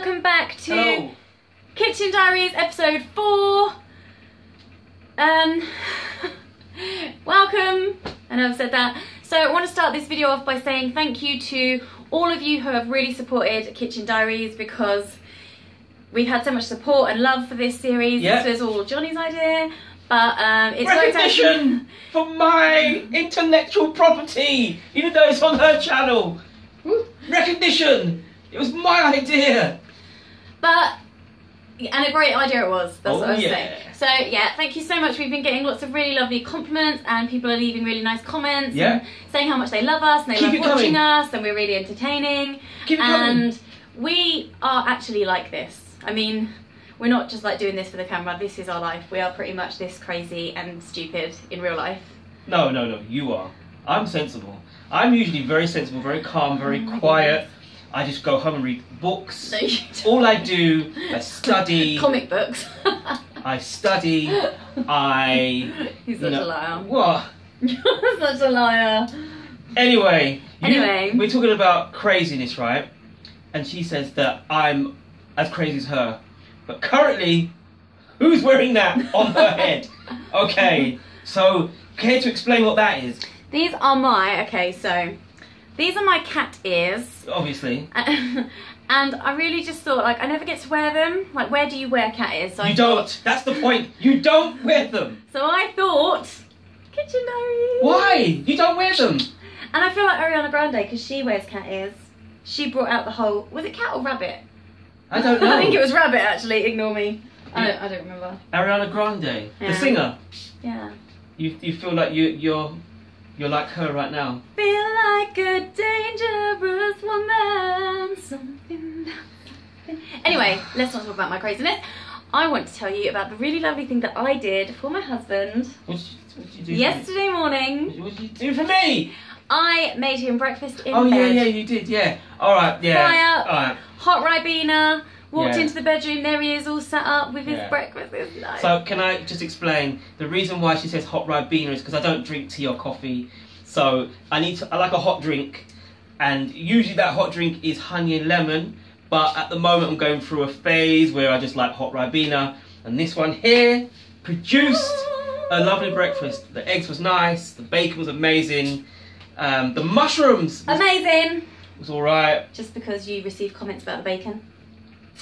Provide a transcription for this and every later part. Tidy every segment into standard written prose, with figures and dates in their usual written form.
welcome back to Hello. Kitchen Diaries episode 4. Welcome, I know I've said that. So I want to start this video off by saying thank you to all of you who have really supported Kitchen Diaries, because we've had so much support and love for this series. Yeah. This was all Johnny's idea, but it's Recognition for my intellectual property, even though it's on her channel. Woo. Recognition. It was my idea. But, and a great idea it was, that's what I was yeah. saying. So yeah, thank you so much. We've been getting lots of really lovely compliments, and people are leaving really nice comments and saying how much they love us and they love watching us, and we're really entertaining. Keep it and we are actually like this. I mean, we're not just like doing this for the camera. This is our life. We are pretty much this crazy and stupid in real life. No, you are. I'm sensible. I'm usually very sensible, very calm, very quiet. I just go home and read books. No, you don't. All I do, I study. Comic books. I study. He's such a liar. What? You're such a liar. Anyway, we're talking about craziness, right? And she says that I'm as crazy as her. But currently, who's wearing that on her head? Okay, so care to explain what that is? These are my, these are my cat ears. Obviously. And I really just thought, like, I never get to wear them. Like, where do you wear cat ears? So You don't. That's the point. You don't wear them. So I thought, Kitchen Diaries. Why? You don't wear them. And I feel like Ariana Grande, because she wears cat ears. She brought out the whole, was it cat or rabbit? I don't know. I think it was rabbit, actually. Ignore me. I don't remember. Ariana Grande, Yeah. the singer. Yeah. You feel like you're like her right now. Feel like a dangerous woman. Something. Anyway, let's not talk about my craziness. I want to tell you about the really lovely thing that I did for my husband. What did you do? Yesterday morning. What did you do for me? I made him breakfast in Oh bed. yeah, you did, yeah. All right, yeah. Fire, All right. hot Ribena. Walked Yeah. into the bedroom. There he is, all sat up with his breakfast. It's nice. So can I just explain the reason why she says hot Ribena is because I don't drink tea or coffee, so I like a hot drink, and usually that hot drink is honey and lemon. But at the moment I'm going through a phase where I just like hot Ribena, and this one here produced a lovely breakfast. The eggs was nice, the bacon was amazing, the mushrooms amazing. was all right. Just because you received comments about the bacon.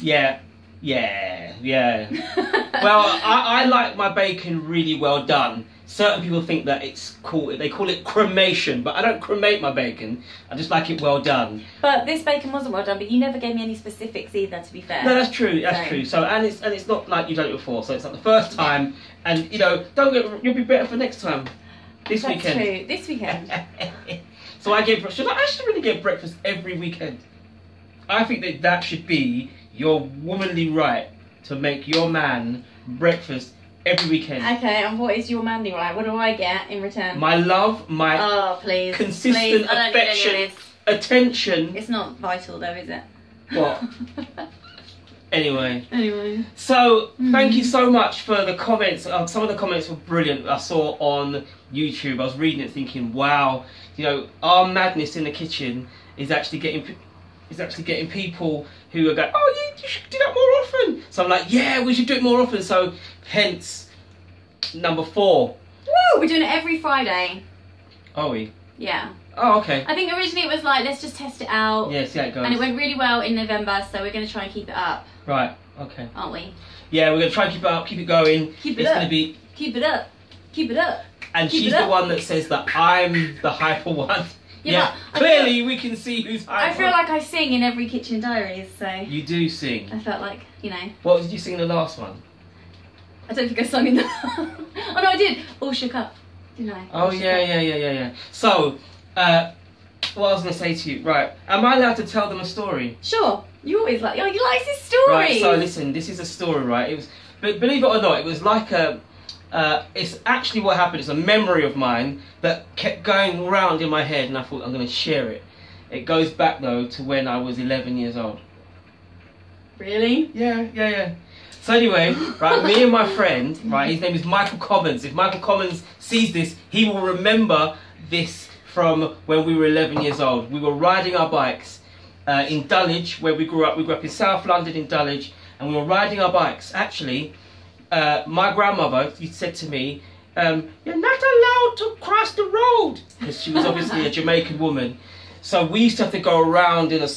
Yeah. Well, I like my bacon really well done. Certain people think that it's cool. They call it cremation, but I don't cremate my bacon. I just like it well done. But this bacon wasn't well done. But you never gave me any specifics either, to be fair. No, that's true. That's true. So and it's not like you've done it before. So it's like the first time, and you'll be better for next time. This weekend. That's true. This weekend. So I should really get breakfast every weekend. I think that should be your womanly right to make your man breakfast every weekend. Okay, and what is your manly right? What do I get in return? My love, my please, consistent please. I don't affection, need any of this. attention. It's not vital though, is it? What? Anyway. So, thank you so much for the comments. Some of the comments were brilliant. I saw on YouTube. I was reading it thinking, wow, our madness in the kitchen is actually getting people who are going, oh, you should do that more often. So I'm like, yeah, we should do it more often. So hence number 4. Woo! We're doing it every Friday. Are we? Yeah. Oh, okay. I think originally it was like, let's just test it out. Yeah, see how it goes. And it went really well in November, so we're going to try and keep it up. Right, okay. Aren't we? Yeah, we're going to try and keep it up, keep it going. Keep it it's up. Gonna be... Keep it up. Keep it up. And keep she's the one that says that I'm the hyper one. Yeah, clearly we can see who's hyper. I feel like I sing in every Kitchen Diaries, so... You do sing. I felt like, What did you sing in the last one? I don't think I sung in the... Oh no, I did! All Shook Up, didn't I? Oh yeah. So, what I was going to say to you, right, am I allowed to tell them a story? Sure, you always like, you like this story! Right, so listen, this is a story, right? It was, but believe it or not, it was like it's actually what happened. It's a memory of mine that kept going around in my head, and I thought I'm going to share it. It goes back though to when I was 11 years old. Really? Yeah. So anyway, right, me and my friend, right, his name is Michael Commons. If Michael Commons sees this, he will remember this from when we were 11 years old. We were riding our bikes in Dulwich, where we grew up. We grew up in South London in Dulwich, and we were riding our bikes. Actually, my grandmother said to me, "You're not allowed to cross the road," because she was obviously a Jamaican woman. So we used to have to go around in a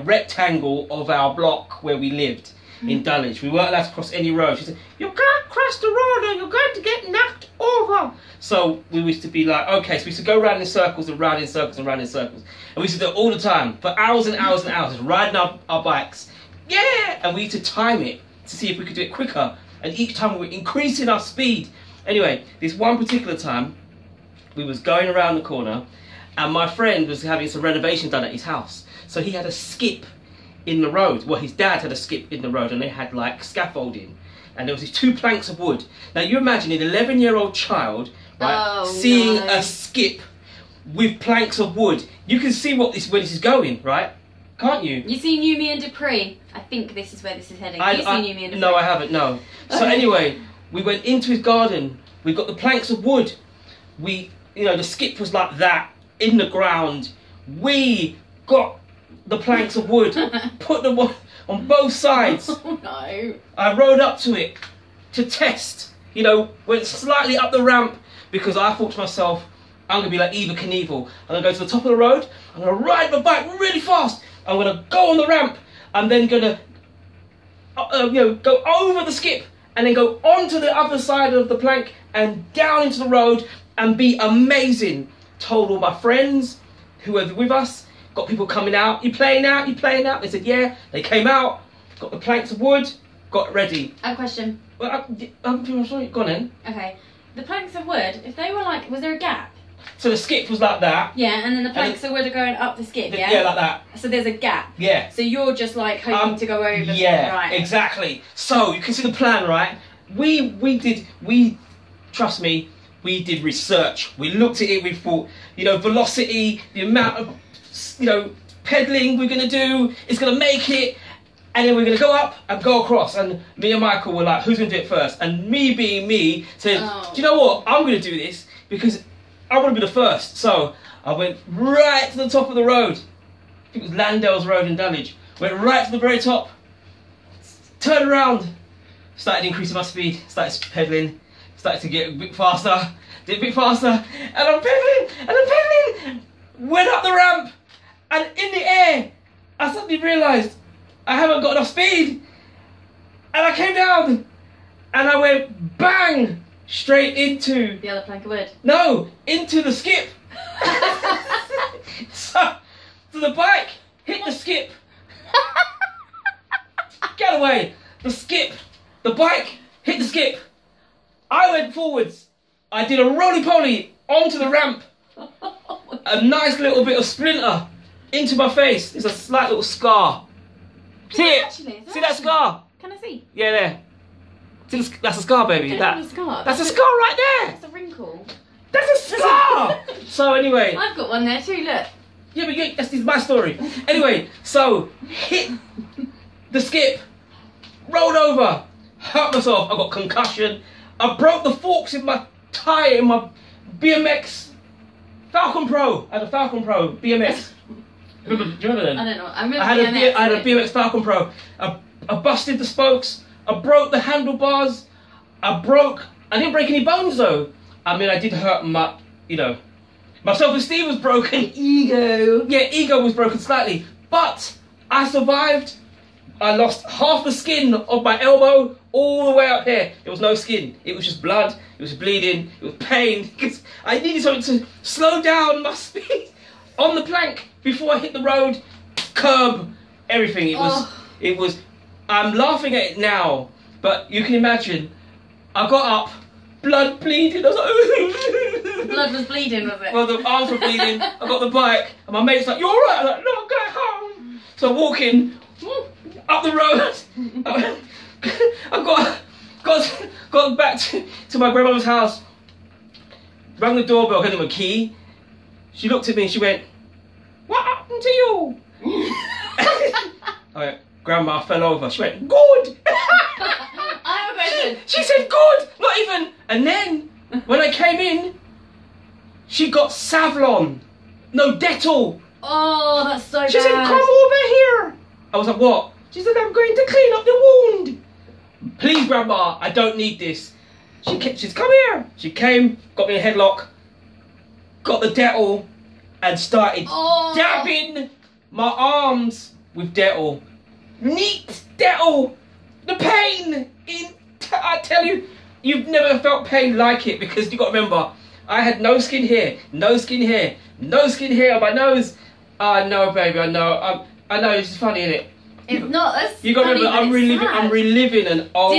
rectangle of our block where we lived in Dulwich. We weren't allowed to cross any road. She said, "You can't cross the road or you're going to get knocked over." So we used to be like, okay, so we used to go round in circles and round in circles and round in circles. And we used to do it all the time for hours and hours and hours, riding our bikes. Yeah! And we used to time it to see if we could do it quicker. And each time we were increasing our speed. Anyway, this one particular time, we was going around the corner and my friend was having some renovation done at his house. So he had a skip in the road. Well, his dad had a skip in the road and they had like scaffolding. And there was these 2 planks of wood. Now you imagine an 11-year-old child, right, seeing a skip with planks of wood. You can see where this is going, right? Can't you? You seen You, Me and Dupree? I think this is where this is heading. You've seen You, Me and Dupree? No, I haven't, no. So anyway, we went into his garden. We got the planks of wood. The skip was like that in the ground. We got the planks of wood, put them on both sides. Oh no. I rode up to it to test, went slightly up the ramp because I thought to myself, I'm going to be like Eva Knievel. I'm going to go to the top of the road, I'm going to ride my bike really fast, I'm going to go on the ramp, I'm then going to go over the skip and then go onto the other side of the plank and down into the road and be amazing. Told all my friends who were with us, got people coming out, you playing out? They said, yeah. They came out, got the planks of wood, got ready. I have a question. Well, I'm sorry, go on then. Okay. The planks of wood, if they were like, was there a gap? So the skip was like that. Yeah, and then the planks of wood are going up the skip, yeah? Yeah, like that. So there's a gap. Yeah. So you're just like hoping to go over. Yeah, right. Exactly. So you can see the plan, right? Trust me, we did research. We looked at it, we thought, velocity, the amount of, pedaling we're going to do, is going to make it. And then we're going to go up and go across. And me and Michael were like, who's going to do it first? And me being me said, do you know what? I'm going to do this because I want to be the first. So I went right to the top of the road. I think it was Landell's Road in Dulwich. Went right to the very top. Turned around. Started increasing my speed. Started pedaling. Started to get a bit faster. Did a bit faster. And I'm pedaling. Went up the ramp. And in the air, I suddenly realised I haven't got enough speed. And I came down. And I went bang straight into... the other plank of wood? No, into the skip. So the bike hit the skip. Get away. The bike hit the skip. I went forwards. I did a roly-poly onto the ramp. A nice little bit of splinter into my face. There's a slight little scar. See it? Actually, see that scar? Can I see? Yeah, there. See, that's a scar, baby. That's a scar. That's a scar right there. That's a wrinkle. That's a scar. So anyway. I've got one there too, look. Yeah, but this is my story. Anyway, so hit the skip, rolled over, hurt myself. I got concussion. I broke the forks in my tyre in my BMX Falcon Pro. I had a Falcon Pro BMX. Do you remember them? I don't know. I had a BMX Falcon Pro. I busted the spokes. I broke the handlebars. I didn't break any bones though. I mean, I did hurt my self-esteem was broken. Ego. Yeah, ego was broken slightly. But I survived. I lost half the skin of my elbow all the way up here. There was no skin. It was just blood. It was bleeding. It was pain. Because I needed something to slow down my speed on the plank before I hit the road, curb, everything. It was. I'm laughing at it now, but you can imagine. I got up, blood bleeding. I was like, blood was bleeding, was it? Well, the arms were bleeding. I got the bike, and my mate's like, "You all right?" I'm like, "No, I'm going home." So walking up the road, I got back to my grandmother's house. Rang the doorbell, gave them a key. She looked at me and she went, "What happened to you?" I went, "Grandma, I fell over." She went, "Good." I have a question. She said, "Good." Not even. And then when I came in, she got Savlon, no Dettol, Oh, that's so bad. She said, come over here. I was like, what? She said, I'm going to clean up the wound. Please, Grandma, I don't need this. She's come here. She came, got me a headlock, got the Dettol, and started dabbing my arms with Dettol. Neat Dettol. The pain I tell you, you've never felt pain like it, because you got to remember, I had no skin here, no skin here, no skin here on my nose. I know, baby, I know. I know, it's funny, isn't it? It's not. That's you got to remember, I'm reliving an old.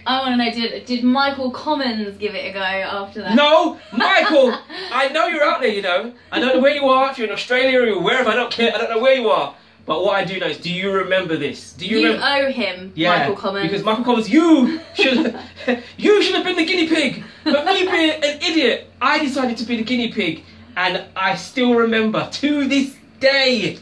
I want to know, did Michael Commons give it a go after that? No, Michael, I know you're out there, you know. I don't know where you are, if you're in Australia or wherever, I don't care, I don't know where you are. But what I do know is, do you remember this? Do you remember? Owe him, Michael Commons. Because Michael Commons, you should have been the guinea pig. But me being an idiot, I decided to be the guinea pig. And I still remember, to this day,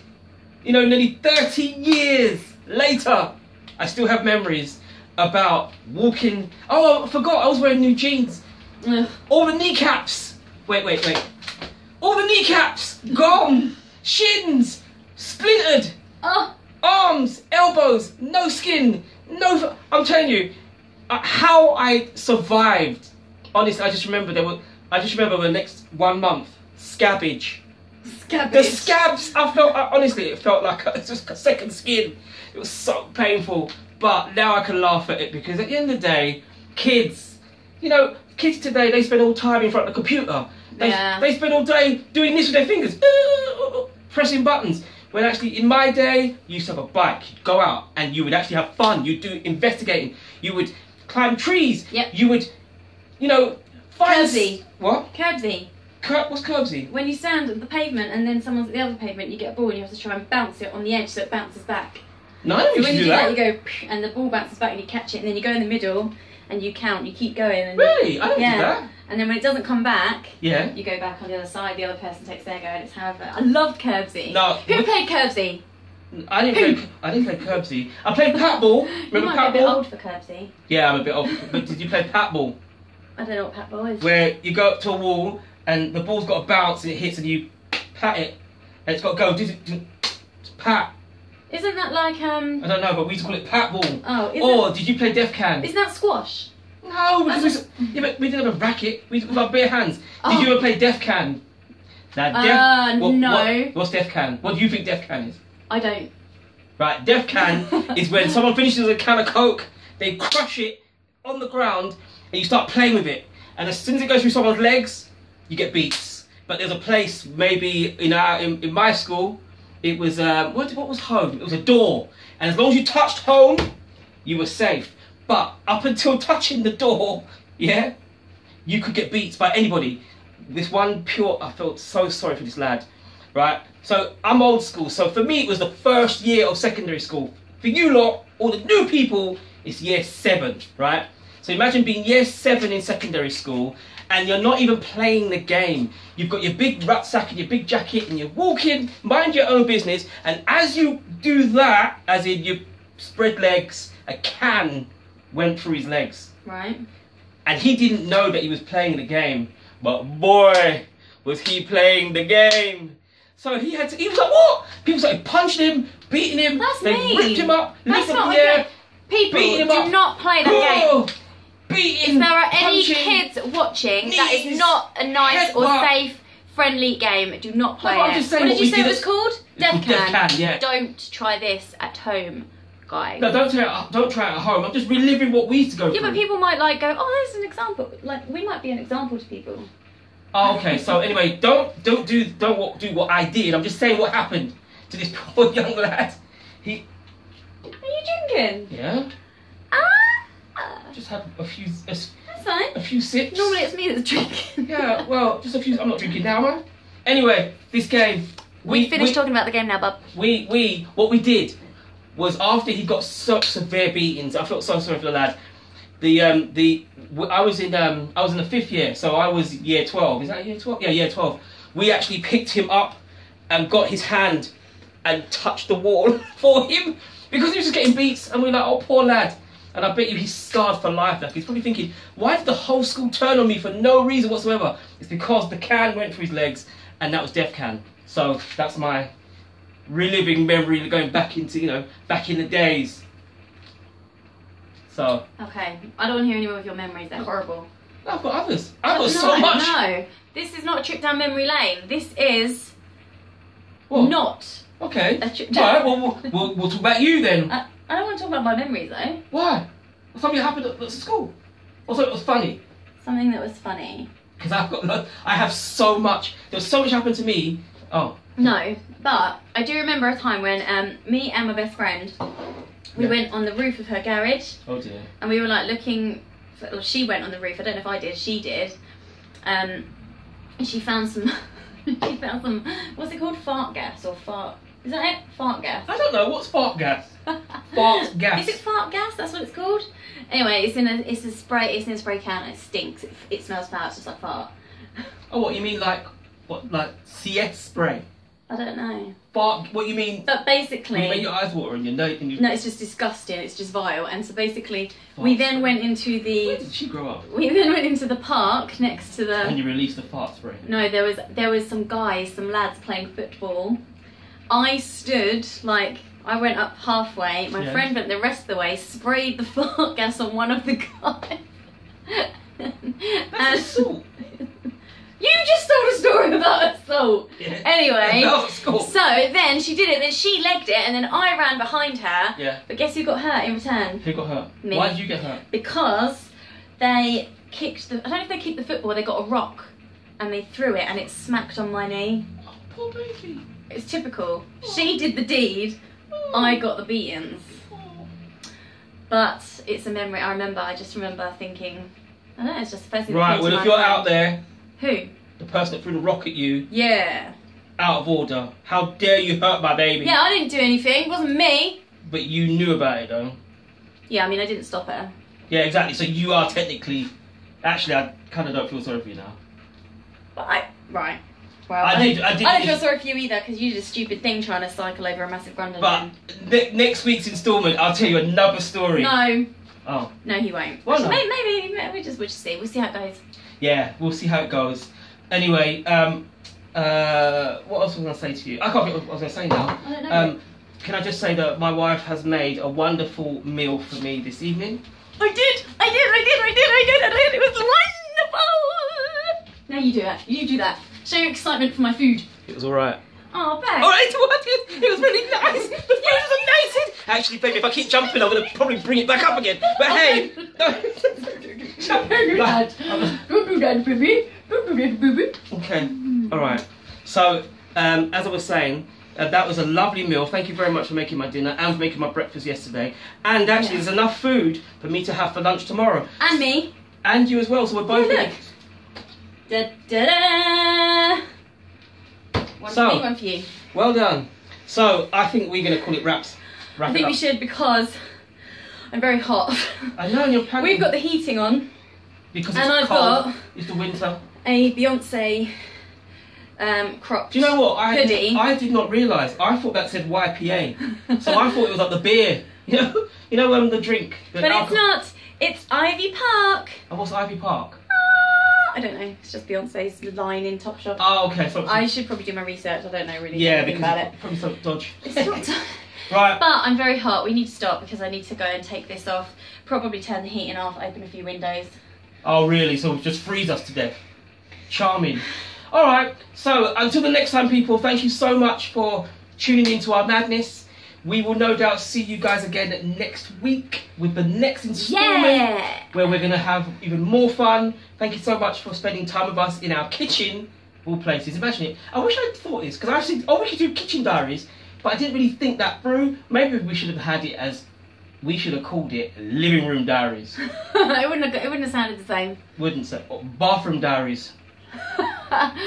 you know, nearly 30 years later, I still have memories about walking. Oh, I forgot, I was wearing new jeans. Ugh. All the kneecaps. Wait. All the kneecaps gone. Shins splintered. Arms, elbows, no skin. No. I'm telling you, how I survived. Honestly, I just remember the next 1 month scabbage. The scabs. I felt honestly, it felt like just a second skin. It was so painful. But now I can laugh at it, because at the end of the day, kids, you know, kids today, they spend all time in front of the computer. They spend all day doing this with their fingers, pressing buttons. When actually, in my day, you used to have a bike. You'd go out and you would actually have fun. You'd do investigating. You would climb trees. Yep. You would, you know, find... Curbsy. What? Curbsy. What's curbsy? When you stand at the pavement and then someone's at the other pavement, you get a ball and you have to try and bounce it on the edge so it bounces back. No, I don't so when used to you do that. You go and the ball bounces back and you catch it, and then you go in the middle and you count, you keep going. And Really? I don't do that. And then when it doesn't come back, yeah, you go back on the other side, the other person takes their go, and it's however. I loved Curbsy. No. Who played Curbsy? I didn't play Curbsy. I played Patball. Remember you might be a bit Patball? old for Curbsy. Yeah, I'm a bit old. But did you play Patball? I don't know what Patball is. Where you go up to a wall and the ball's got to bounce and it hits and you pat it and it's got to go pat. Isn't that like I don't know, but we used to call it Patball. Oh, did you play Def Can? Isn't that squash? No, because but we didn't have a racket. We with our bare hands. Did you ever play Def Can? Now, no. What's Def Can? What do you think Def Can is? I don't. Right, Def Can is when someone finishes a can of Coke, they crush it on the ground, and you start playing with it. And as soon as it goes through someone's legs, you get beats. But there's a place, maybe in my school, it was what was home? It was a door, and as long as you touched home, you were safe. But up until touching the door, yeah, you could get beats by anybody. This one I felt so sorry for this lad, right? So I'm old school, so for me it was the first year of secondary school. For you lot, all the new people, it's year 7, right? So imagine being year 7 in secondary school, and you're not even playing the game. You've got your big rucksack and your big jacket, and you're walking, mind your own business, and as you do that, as in you spread legs, a can went through his legs. Right. And he didn't know that he was playing the game, but boy, was he playing the game. So he was like, what? People started punching him, beating him. That's they mean. ripped him up, That's lifted not him in the air, People, beating him do up. not play that game. Beating, if there are any punching, kids watching, that is knees, not a nice or headbutt. Safe, friendly game. Do not play I'm it. just saying What did you say it was did called? It's called Def Can, yeah. Don't try this at home, guys. No, don't try it at home. I'm just reliving what we used to go through. Yeah, but people might like go, oh, there's an example. Like, we might be an example to people. Oh, okay. So anyway, don't do what I did. I'm just saying what happened to this poor young lad. Are you drinking? Yeah. Ah. Just had a few. That's fine. A few sips. Normally it's me that's drinking. Yeah. Well, just a few. I'm not drinking now, man. Anyway, this game. We finished talking about the game now, bub. What we did was after he got such severe beatings. I felt so sorry for the lad. I was in the 5th year, so I was year 12. Is that year 12? Yeah, year 12. We actually picked him up and got his hand and touched the wall for him because he was just getting beats, and we were like, oh, poor lad. And I bet you he's scarred for life. Like, he's probably thinking, why did the whole school turn on me for no reason whatsoever? It's because the can went through his legs, and that was Def Can. So that's my reliving memory, going back into, you know, back in the days. So. Okay, I don't want to hear any more of your memories. They're horrible. I've got others. I've got so much. No, this is not a trip down memory lane. This is What? not. Okay. A trip Alright, down. well, we'll talk about you then. I don't want to talk about my memories though. Why? Something happened at school. Or something that was funny. Something that was funny. Because I have so much. There was so much happened to me. Oh. No, but I do remember a time when me and my best friend, we went on the roof of her garage. Oh dear. And we were like looking, well, she went on the roof, I don't know if I did, she did. And she found some, what's it called? Fart gas or fart, is that it? Fart gas. I don't know, what's fart gas? Fart gas. Is it fart gas? That's what it's called? Anyway, it's in a spray can and it stinks. It smells foul, it's just like fart. Oh, what you mean like CS spray? I don't know. Fart, what you mean? But basically... You make your eyes water and your nose... No, it's just disgusting, it's just vile. And so basically, Fart we then spray. went into the... Where did she grow up? We then went into the park next to the... And you released the fart spray? No, there was some guys, some lads playing football. I stood, like, I went up halfway, my friend went the rest of the way, sprayed the fart gas on one of the guys. That's assault. You just told a story about assault. Yeah. Anyway, so then she did it, then she legged it, and then I ran behind her. Yeah. But guess who got hurt in return? Who got hurt? Me. Why did you get hurt? Because they kicked the, I don't know if they kicked the football, they got a rock and they threw it and it smacked on my knee. Oh, poor baby. It's typical. She did the deed, I got the beatings. But it's a memory, I just remember thinking, I don't know, it's just the first thing that Right, came well to if my you're mind. out there, Who? the person that threw the rock at you, Yeah. out of order, how dare you hurt my baby? Yeah, I didn't do anything, it wasn't me. But you knew about it though. Yeah, I mean, I didn't stop her. Yeah, exactly, so you are technically, actually I kind of don't feel sorry for you now. But right. Well, I don't feel sorry for you either, because you did a stupid thing trying to cycle over a massive Grundle. But next week's instalment, I'll tell you another story. No. Oh. No, he won't. Why not? Maybe we'll just see. We'll see how it goes. Yeah, we'll see how it goes. Anyway, what else was I going to say to you? I can't think what I was going to say now. I don't know. Can I just say that my wife has made a wonderful meal for me this evening? I did. It was wonderful. Now you do it. You do that. Show your excitement for my food. It was alright. Oh, babe. Alright, it was really nice. The food was amazing. Actually, baby, if I keep jumping, I'm going to probably bring it back up again. But hey. Don't do that. Don't do that, baby. Don't do that, baby. Okay, alright. So, as I was saying, that was a lovely meal. Thank you very much for making my dinner and for making my breakfast yesterday. And actually, there's enough food for me to have for lunch tomorrow. And me. And you as well, so we're both look. Da da da. One for me, one for you. Well done. So, I think we're going to call it wraps. I think we should, because I'm very hot. I know, and you're panicking. We've got the heating on. Because and it's I've cold. got It's the winter. A Beyonce cropped Do you know what? hoodie. I did not realise. I thought that said YPA. So I thought it was like the beer. You know the drink. The but alcohol. it's not. It's Ivy Park. And what's Ivy Park? I don't know. It's just Beyonce's line in Topshop. Oh, okay. So I should probably do my research. I don't know really because anything about it. it's probably some dodge. It's not. Right. But I'm very hot. We need to stop because I need to go and take this off. Probably turn the heating off. Open a few windows. Oh, really? So just freeze us to death. Charming. All right. So until the next time, people. Thank you so much for tuning into our madness. We will no doubt see you guys again next week with the next installment, where we're going to have even more fun. Thank you so much for spending time with us in our kitchen, of all places. Imagine it. I wish I'd thought this, because I actually, we could do Kitchen Diaries, but I didn't really think that through. Maybe we should have had it as, we should have called it Living Room Diaries. It wouldn't have sounded the same. Wouldn't say. Or Bathroom Diaries.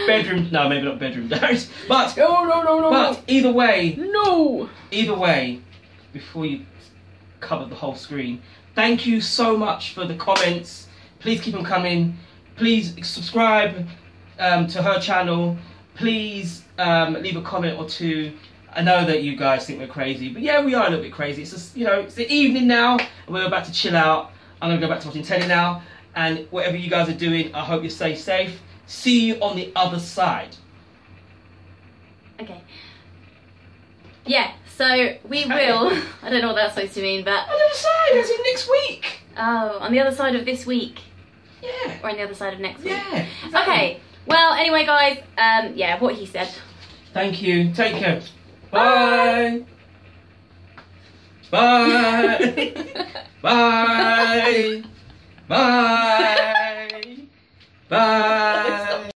Bedroom, no, maybe not Bedroom Diaries. But, no. But either way, no. Either way, before you cover the whole screen, thank you so much for the comments. Please keep them coming. Please subscribe to her channel. Please leave a comment or two. I know that you guys think we're crazy, but yeah, we are a little bit crazy. It's just, it's the evening now, and we're about to chill out. I'm going to go back to watching telly now, and whatever you guys are doing, I hope you stay safe. See you on the other side. Okay. Yeah, so we will... I don't know what that's supposed to mean, but... On the other side, as in next week. Oh, on the other side of this week. Yeah. Or on the other side of next week. Yeah. Exactly. Okay, well, anyway, guys, yeah, what he said. Thank you. Take care. Bye. Bye. Bye. Bye.